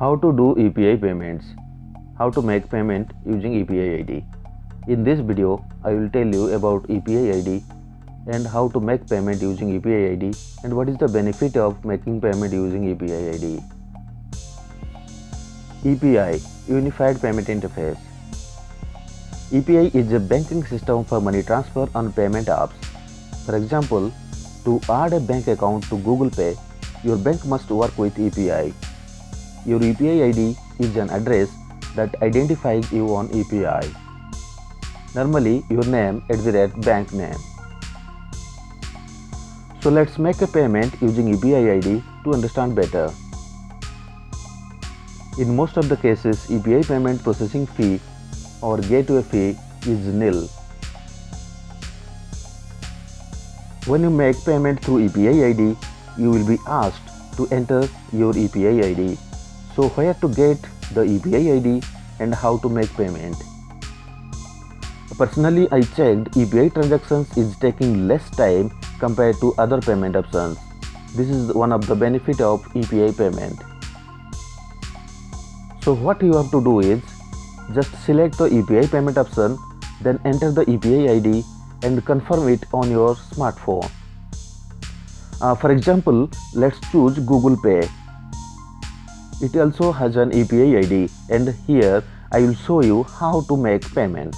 How to do UPI payments. How to make payment using UPI ID. In this video, I will tell you about UPI ID and how to make payment using UPI ID and what is the benefit of making payment using UPI ID. UPI Unified Payment Interface. UPI is a banking system for money transfer on payment apps. For example, to add a bank account to Google Pay, your bank must work with UPI. Your UPI ID is an address that identifies you on UPI. Normally, your name @bank name. So let's make a payment using UPI ID to understand better. In most of the cases, UPI payment processing fee or gateway fee is nil. When you make payment through UPI ID, you will be asked to enter your UPI ID. So where to get the UPI ID and how to make payment? Personally, I checked UPI transactions is taking less time compared to other payment options. This is one of the benefit of UPI payment. So what you have to do is just select the UPI payment option, then enter the UPI ID and confirm it on your smartphone. For example, let's choose Google Pay. It also has an UPI ID and here I will show you how to make payment.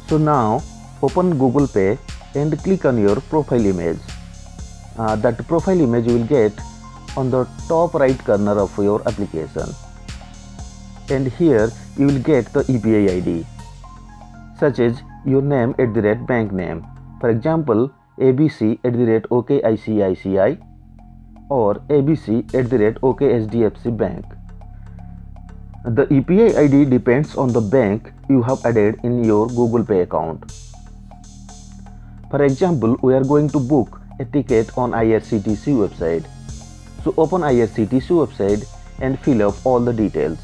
So now open Google Pay and click on your profile image. That profile image you will get on the top right corner of your application. And here you will get the UPI ID such as your name @bank name. For example, abc@OKICICI or abc@OKHDFC Bank. The UPI ID depends on the bank you have added in your Google Pay account. For example, we are going to book a ticket on IRCTC website. So open IRCTC website and fill up all the details.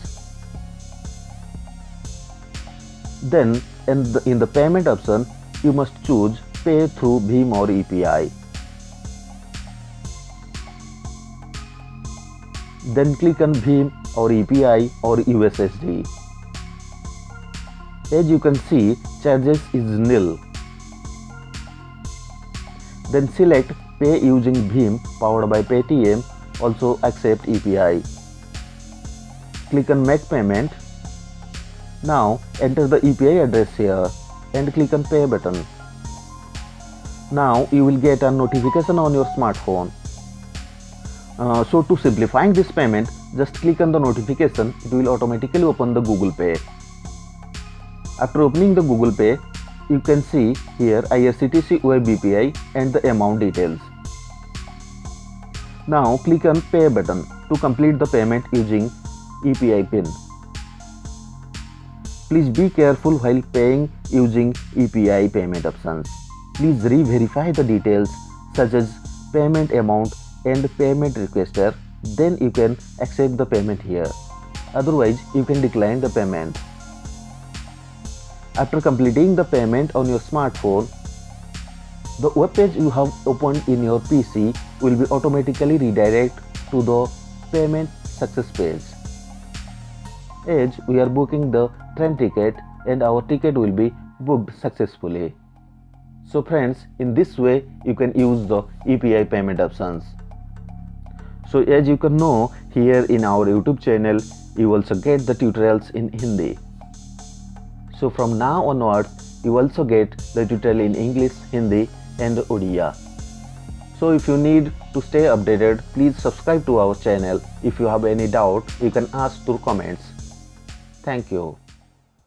Then in the payment option, you must choose Pay through Bhim or UPI. Then click on Bhim or UPI or USSD. As you can see, charges is nil. Then select Pay using Bhim powered by Paytm, also accept UPI. Click on Make Payment. Now enter the UPI address here and click on Pay button. Now you will get a notification on your smartphone. So to simplifying this payment, just click on the notification, it will automatically open the Google Pay. After opening the Google Pay, you can see here IRCTC web BPI and the amount details. Now click on Pay button to complete the payment using UPI PIN. Please be careful while paying using UPI payment options. Please re-verify the details such as payment amount and payment requester, then you can accept the payment here. Otherwise, you can decline the payment. After completing the payment on your smartphone, the web page you have opened in your PC will be automatically redirected to the payment success page. As we are booking the train ticket and our ticket will be booked successfully. So friends, in this way you can use the UPI payment options. So as you can know, here in our YouTube channel you also get the tutorials in Hindi. So from now onwards you also get the tutorial in English, Hindi and Odia. So if you need to stay updated, please subscribe to our channel. If you have any doubt, you can ask through comments. Thank you.